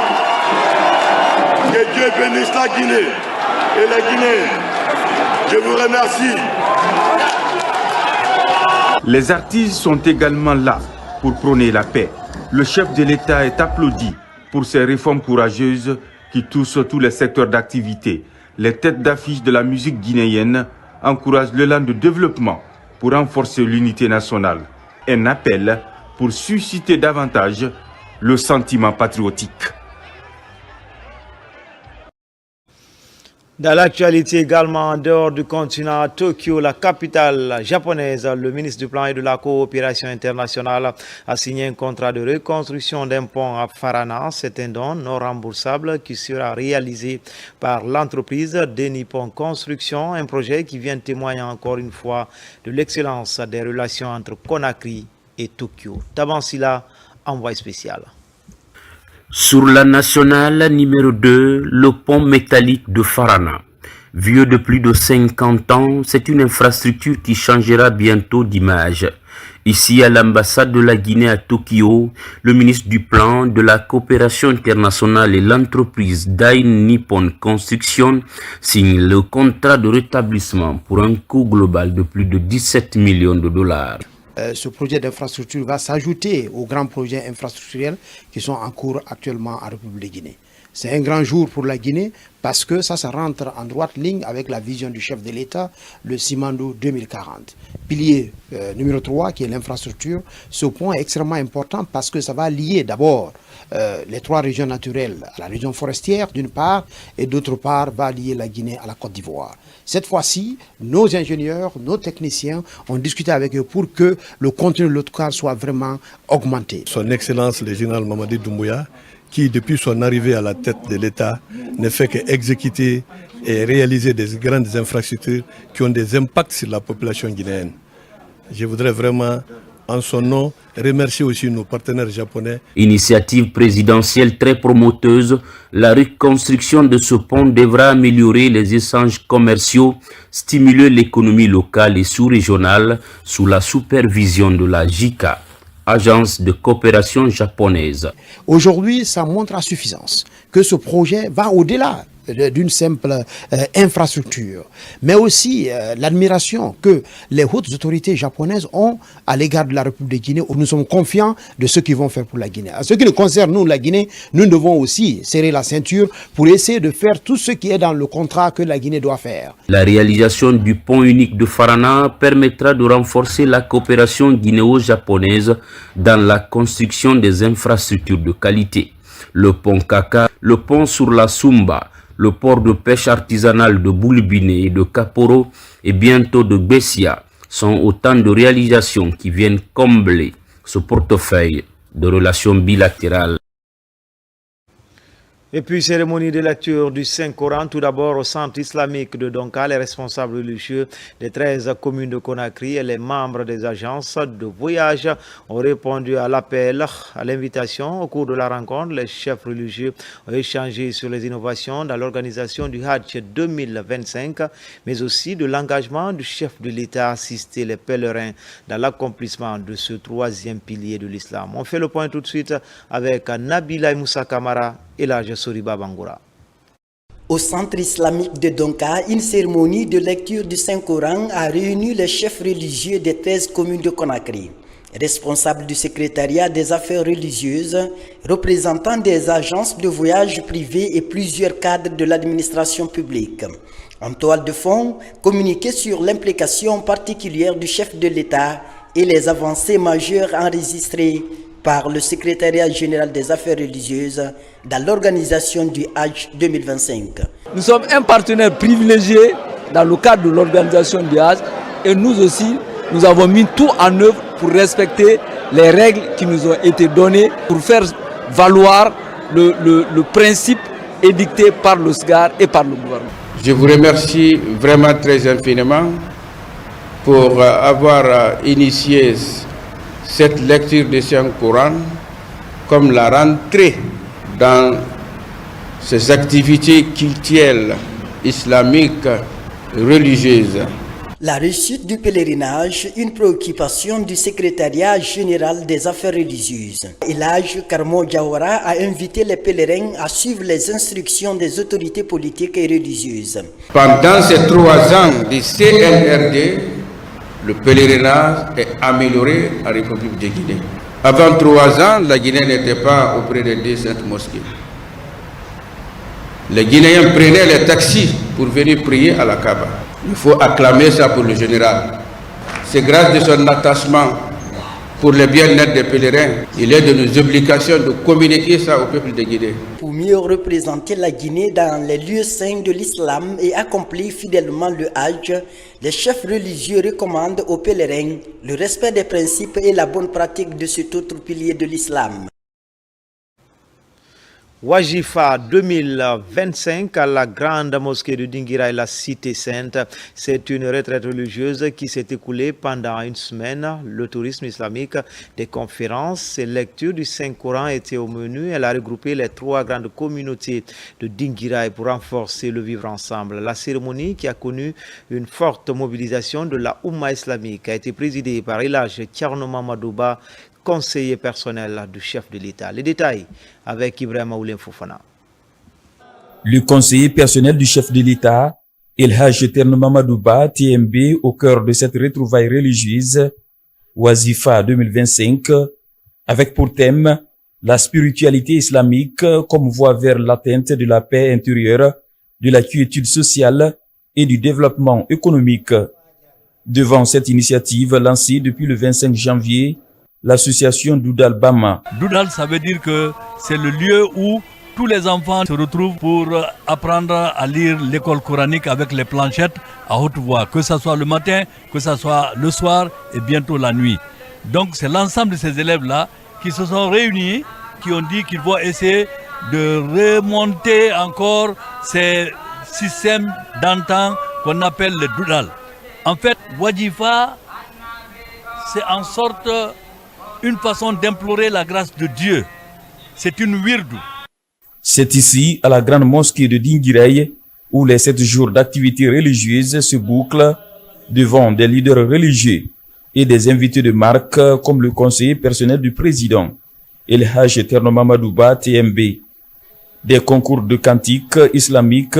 Que Dieu bénisse la Guinée et les Guinéens. Je vous remercie. Les artistes sont également là pour prôner la paix. Le chef de l'État est applaudi pour ces réformes courageuses qui touchent tous les secteurs d'activité. Les têtes d'affiche de la musique guinéenne encouragent l'élan de développement pour renforcer l'unité nationale. Un appel pour susciter davantage le sentiment patriotique. Dans l'actualité également, en dehors du continent, à Tokyo, la capitale japonaise, le ministre du Plan et de la Coopération internationale a signé un contrat de reconstruction d'un pont à Farana. C'est un don non remboursable qui sera réalisé par l'entreprise de Nippon Construction, un projet qui vient témoigner encore une fois de l'excellence des relations entre Conakry et Tokyo. Tabansila, envoyé spécial. Sur la nationale numéro 2, le pont métallique de Farana. Vieux de plus de 50 ans, c'est une infrastructure qui changera bientôt d'image. Ici, à l'ambassade de la Guinée à Tokyo, le ministre du Plan, de la Coopération internationale et l'entreprise Dai Nippon Construction signent le contrat de rétablissement pour un coût global de plus de 17 millions de dollars. Ce projet d'infrastructure va s'ajouter aux grands projets infrastructurels qui sont en cours actuellement en République de Guinée. C'est un grand jour pour la Guinée parce que ça rentre en droite ligne avec la vision du chef de l'État, le Simandou 2040. Pilier numéro 3 qui est l'infrastructure, ce point est extrêmement important parce que ça va lier d'abord les 3 régions naturelles à la région forestière d'une part et d'autre part va lier la Guinée à la Côte d'Ivoire. Cette fois-ci, nos ingénieurs, nos techniciens ont discuté avec eux pour que le contenu de l'autocar soit vraiment augmenté. Son Excellence le général Mamadi Doumbouya, qui depuis son arrivée à la tête de l'État ne fait qu'exécuter et réaliser des grandes infrastructures qui ont des impacts sur la population guinéenne. Je voudrais vraiment, en son nom, remercier aussi nos partenaires japonais. Initiative présidentielle très promoteuse, la reconstruction de ce pont devra améliorer les échanges commerciaux, stimuler l'économie locale et sous-régionale sous la supervision de la JICA, Agence de coopération japonaise. Aujourd'hui, ça montre à suffisance que ce projet va au-delà d'une simple infrastructure, mais aussi l'admiration que les hautes autorités japonaises ont à l'égard de la République de Guinée, où nous sommes confiants de ce qu'ils vont faire pour la Guinée. À ce qui nous concerne, nous, la Guinée, nous devons aussi serrer la ceinture pour essayer de faire tout ce qui est dans le contrat que la Guinée doit faire. La réalisation du pont unique de Farana permettra de renforcer la coopération guinéo-japonaise dans la construction des infrastructures de qualité. Le pont Kaka, le pont sur la Sumba, le port de pêche artisanal de Boulbiné et de Kaporo et bientôt de Bessia sont autant de réalisations qui viennent combler ce portefeuille de relations bilatérales. Et puis, cérémonie de lecture du Saint-Coran, tout d'abord au centre islamique de Donka. Les responsables religieux des 13 communes de Conakry et les membres des agences de voyage ont répondu à l'appel, à l'invitation. Au cours de la rencontre, les chefs religieux ont échangé sur les innovations dans l'organisation du Hajj 2025, mais aussi de l'engagement du chef de l'État à assister les pèlerins dans l'accomplissement de ce 3e pilier de l'islam. On fait le point tout de suite avec Nabila Moussa Kamara et l'âge Soriba Bangoura. Au centre islamique de Donka, une cérémonie de lecture du Saint-Coran a réuni les chefs religieux des 13 communes de Conakry. Responsables du secrétariat des affaires religieuses, représentants des agences de voyage privées et plusieurs cadres de l'administration publique. En toile de fond, communiqué sur l'implication particulière du chef de l'État et les avancées majeures enregistrées par le secrétariat général des affaires religieuses dans l'organisation du Hajj 2025. Nous sommes un partenaire privilégié dans le cadre de l'organisation du Hajj et nous aussi, nous avons mis tout en œuvre pour respecter les règles qui nous ont été données pour faire valoir le principe édicté par le SGAR et par le gouvernement. Je vous remercie vraiment très infiniment pour avoir initié cette lecture du Saint-Coran comme la rentrée dans ces activités cultuelles, islamiques, religieuses. La réussite du pèlerinage, une préoccupation du secrétariat général des affaires religieuses. Elhadji Karmo Diawara a invité les pèlerins à suivre les instructions des autorités politiques et religieuses. Pendant ces 3 ans du CNRD, le pèlerinage est amélioré en République de Guinée. Avant 3 ans, la Guinée n'était pas auprès des 2 saintes mosquées. Les Guinéens prenaient les taxis pour venir prier à la Kaaba. Il faut acclamer ça pour le général. C'est grâce de son attachement pour le bien-être des pèlerins. Il est de nos obligations de communiquer ça au peuple de Guinée. Pour mieux représenter la Guinée dans les lieux saints de l'islam et accomplir fidèlement le Hajj, les chefs religieux recommandent aux pèlerins le respect des principes et la bonne pratique de cet autre pilier de l'islam. Wajifa 2025 à la grande mosquée de Dinguiraye, la Cité Sainte. C'est une retraite religieuse qui s'est écoulée pendant une semaine. Le tourisme islamique, des conférences et lectures du Saint-Coran étaient au menu. Elle a regroupé les 3 grandes communautés de Dinguiraye pour renforcer le vivre ensemble. La cérémonie, qui a connu une forte mobilisation de la Oumma islamique, a été présidée par Elhadji Thierno Mamadou Ba, conseiller personnel du chef de l'État. Les détails avec Ibrahima Oulem Fofana. Le conseiller personnel du chef de l'État, Elhadji Thierno Mamadou Ba, TMB, au cœur de cette retrouvaille religieuse, Wazifa 2025, avec pour thème la spiritualité islamique comme voie vers l'atteinte de la paix intérieure, de la quiétude sociale et du développement économique. Devant cette initiative lancée depuis le 25 janvier, l'association Doudal Bama. Doudal, ça veut dire que c'est le lieu où tous les enfants se retrouvent pour apprendre à lire l'école coranique avec les planchettes à haute voix, que ce soit le matin, que ce soit le soir et bientôt la nuit. Donc c'est l'ensemble de ces élèves-là qui se sont réunis, qui ont dit qu'ils vont essayer de remonter encore ces systèmes d'antan qu'on appelle le Doudal. En fait, Wajifa, c'est en sorte une façon d'implorer la grâce de Dieu. C'est une wirdou. C'est ici, à la grande mosquée de Dinguiraye, où les 7 jours d'activités religieuses se bouclent devant des leaders religieux et des invités de marque comme le conseiller personnel du président, Elhadji Thierno Mamadou Ba, TMB. Des concours de cantiques islamiques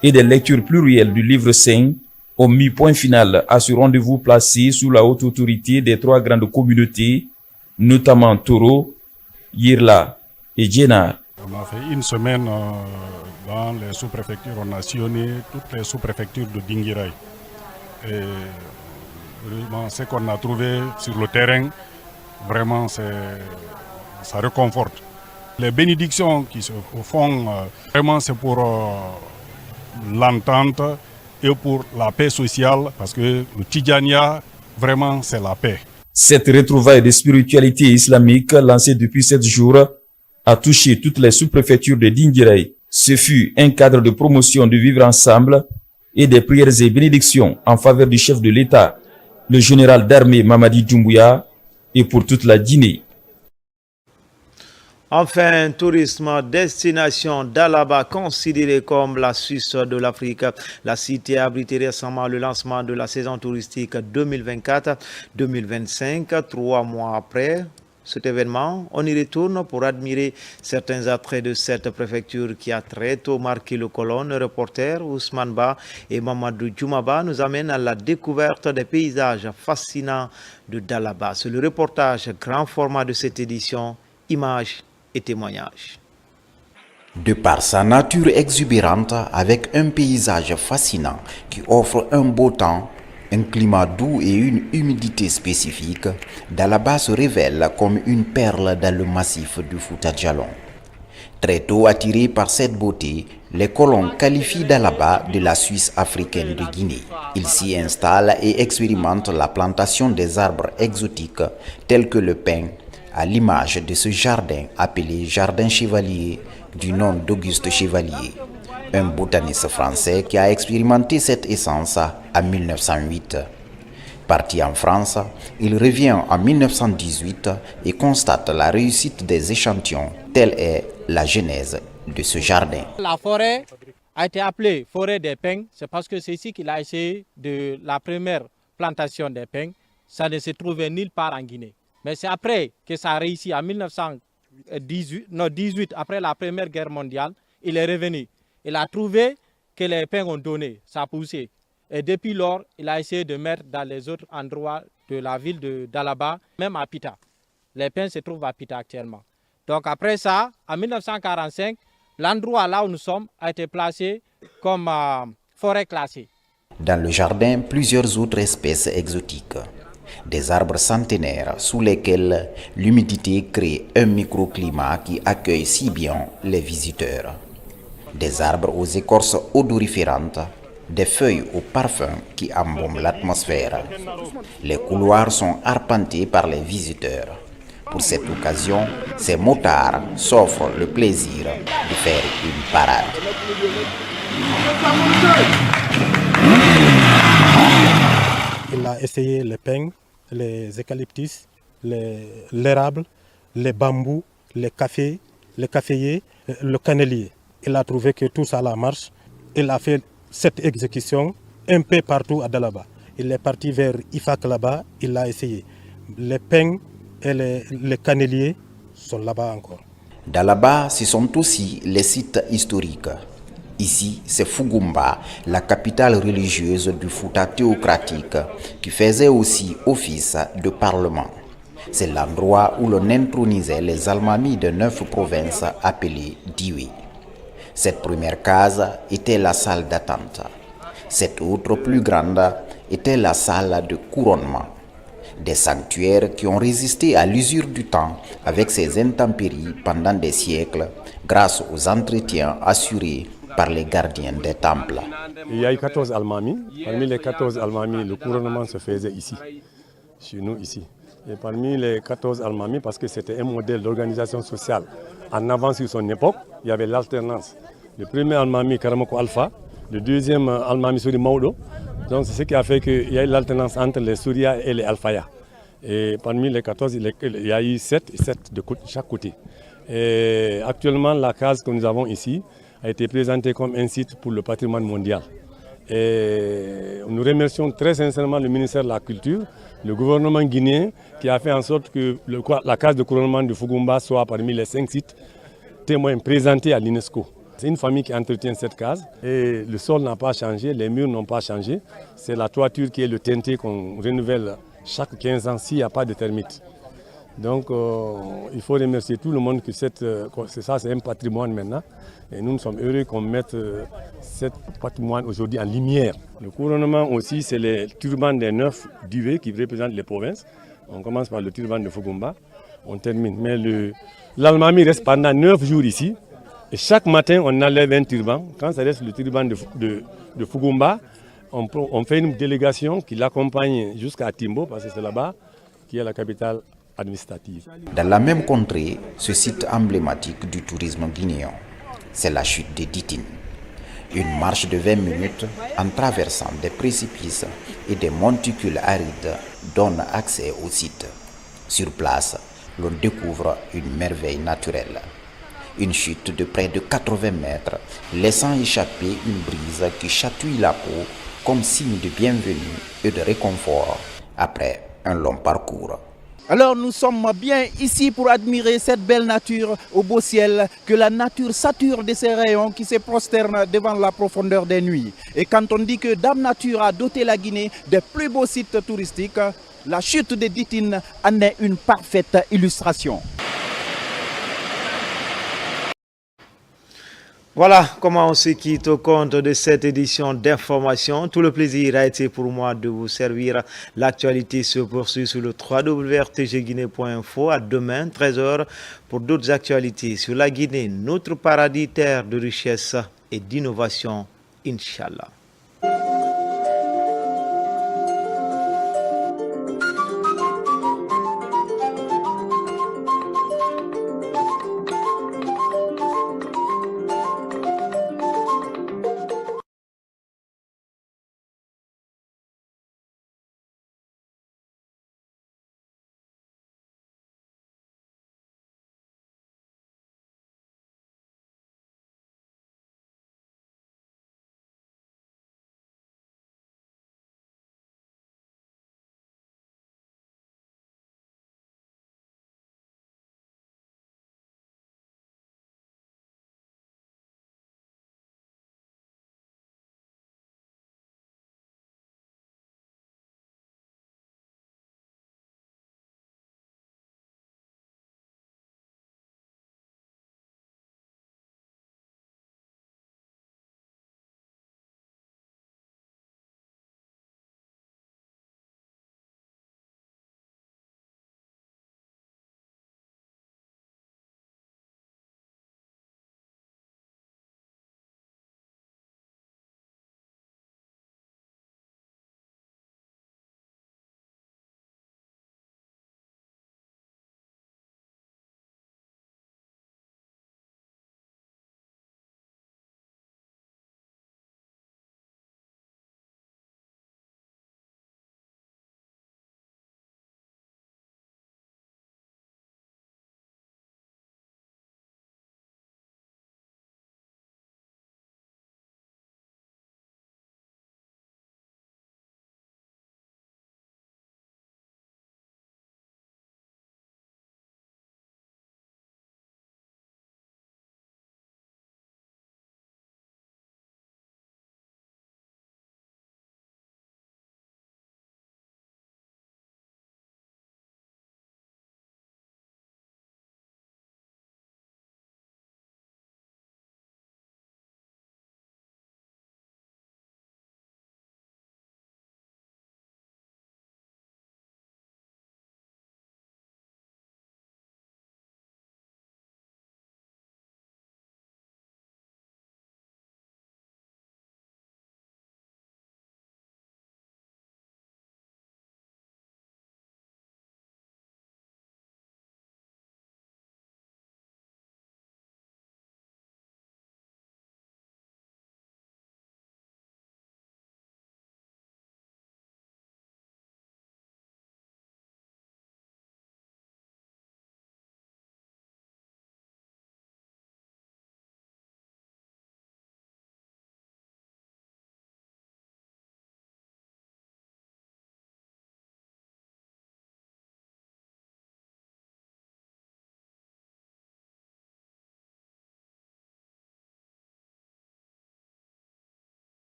et des lectures plurielles du livre saint ont mis point final à ce rendez-vous placé sous la haute autorité des 3 grandes communautés, notamment Toro, Yirla et Djenar. On a fait une semaine dans les sous-préfectures. On a sillonné toutes les sous-préfectures de Dinguiraye. Et vraiment, ce qu'on a trouvé sur le terrain, vraiment, ça réconforte. Les bénédictions qui se font, vraiment, c'est pour l'entente et pour la paix sociale, parce que le Tidjania, vraiment, c'est la paix. Cette retrouvaille de spiritualité islamique lancée depuis 7 jours a touché toutes les sous-préfectures de Dinguiraye. Ce fut un cadre de promotion du vivre ensemble et des prières et bénédictions en faveur du chef de l'État, le général d'armée Mamadi Doumbouya, et pour toute la Guinée. Enfin, tourisme, destination d'Alaba, considérée comme la Suisse de l'Afrique. La cité a abrité récemment le lancement de la saison touristique 2024-2025. 3 mois après cet événement, on y retourne pour admirer certains attraits de cette préfecture qui a très tôt marqué le colonne. Reporters Ousmane Ba et Mamadou Djoumaba nous amènent à la découverte des paysages fascinants de Dalaba. C'est le reportage grand format de cette édition, images et témoignages. De par sa nature exubérante, avec un paysage fascinant qui offre un beau temps, un climat doux et une humidité spécifique, Dalaba se révèle comme une perle dans le massif du Fouta Djallon. Très tôt attirés par cette beauté, les colons qualifient Dalaba de la Suisse africaine de Guinée. Ils s'y installent et expérimentent la plantation des arbres exotiques tels que le pin, à l'image de ce jardin appelé Jardin Chevalier du nom d'Auguste Chevalier, un botaniste français qui a expérimenté cette essence en 1908. Parti en France, il revient en 1918 et constate la réussite des échantillons. Telle est la genèse de ce jardin. La forêt a été appelée forêt des pins, c'est parce que c'est ici qu'il a essayé de la première plantation des pins. Ça ne se trouvait nulle part en Guinée. Mais c'est après que ça a réussi en 18, après la Première Guerre mondiale, il est revenu. Il a trouvé que les pins ont donné, ça a poussé. Et depuis lors, il a essayé de mettre dans les autres endroits de la ville d'Alaba, même à Pita. Les pins se trouvent à Pita actuellement. Donc après ça, en 1945, l'endroit là où nous sommes a été placé comme forêt classée. Dans le jardin, plusieurs autres espèces exotiques. Des arbres centenaires sous lesquels l'humidité crée un microclimat qui accueille si bien les visiteurs. Des arbres aux écorces odoriférantes, des feuilles au parfum qui embaument l'atmosphère. Les couloirs sont arpentés par les visiteurs. Pour cette occasion, ces motards s'offrent le plaisir de faire une parade. Il a essayé les pins, les eucalyptus, l'érable, les bambous, les caféiers, le cannelier. Il a trouvé que tout ça la marche. Il a fait cette exécution un peu partout à Dalaba. Il est parti vers Ifak là-bas, il l'a essayé. Les pins et les canneliers sont là-bas encore. Dalaba, ce sont aussi les sites historiques. Ici, c'est Fugumba, la capitale religieuse du Fouta théocratique, qui faisait aussi office de parlement. C'est l'endroit où l'on intronisait les almamis de 9 provinces appelées Diwe. Cette première case était la salle d'attente. Cette autre, plus grande, était la salle de couronnement. Des sanctuaires qui ont résisté à l'usure du temps avec ses intempéries pendant des siècles grâce aux entretiens assurés par les gardiens des temples. Il y a eu 14 almamis. Parmi les 14 almamis, le couronnement se faisait ici, chez nous ici. Et parmi les 14 almamis, parce que c'était un modèle d'organisation sociale en avance sur son époque, il y avait l'alternance. Le premier almami, Karamoko Alpha, le deuxième almami, Suri Maudo. Donc c'est ce qui a fait qu'il y a eu l'alternance entre les Souria et les Alfaya. Et parmi les 14, il y a eu 7 de chaque côté. Et actuellement, la case que nous avons ici a été présentée comme un site pour le patrimoine mondial. Et nous remercions très sincèrement le ministère de la Culture, le gouvernement guinéen qui a fait en sorte que la case de couronnement de Fugumba soit parmi les 5 sites témoins présentés à l'UNESCO. C'est une famille qui entretient cette case et le sol n'a pas changé, les murs n'ont pas changé. C'est la toiture qui est le teinté qu'on renouvelle chaque 15 ans s'il n'y a pas de termites. Donc il faut remercier tout le monde que c'est un patrimoine maintenant. Et nous sommes heureux qu'on mette ce patrimoine aujourd'hui en lumière. Le couronnement aussi, c'est les turbans des 9 Diwe qui représentent les provinces. On commence par le turban de Fugumba, on termine. Mais l'almami reste pendant 9 jours ici. Et chaque matin, on enlève un turban. Quand ça reste le turban de Fugumba, on fait une délégation qui l'accompagne jusqu'à Timbo, parce que c'est là-bas qui est la capitale administrative. Dans la même contrée, ce site emblématique du tourisme guinéen, c'est la chute des Ditine. Une marche de 20 minutes en traversant des précipices et des monticules arides donne accès au site. Sur place, l'on découvre une merveille naturelle. Une chute de près de 80 mètres, laissant échapper une brise qui chatouille la peau comme signe de bienvenue et de réconfort après un long parcours. Alors nous sommes bien ici pour admirer cette belle nature au beau ciel, que la nature sature de ses rayons qui se prosternent devant la profondeur des nuits. Et quand on dit que Dame Nature a doté la Guinée des plus beaux sites touristiques, la chute des Ditine en est une parfaite illustration. Voilà comment on se quitte au compte de cette édition d'information. Tout le plaisir a été pour moi de vous servir. L'actualité se poursuit sur le www.rtgguinée.info. À demain, 13h, pour d'autres actualités sur la Guinée, notre paradis, terre de richesse et d'innovation, Inch'Allah.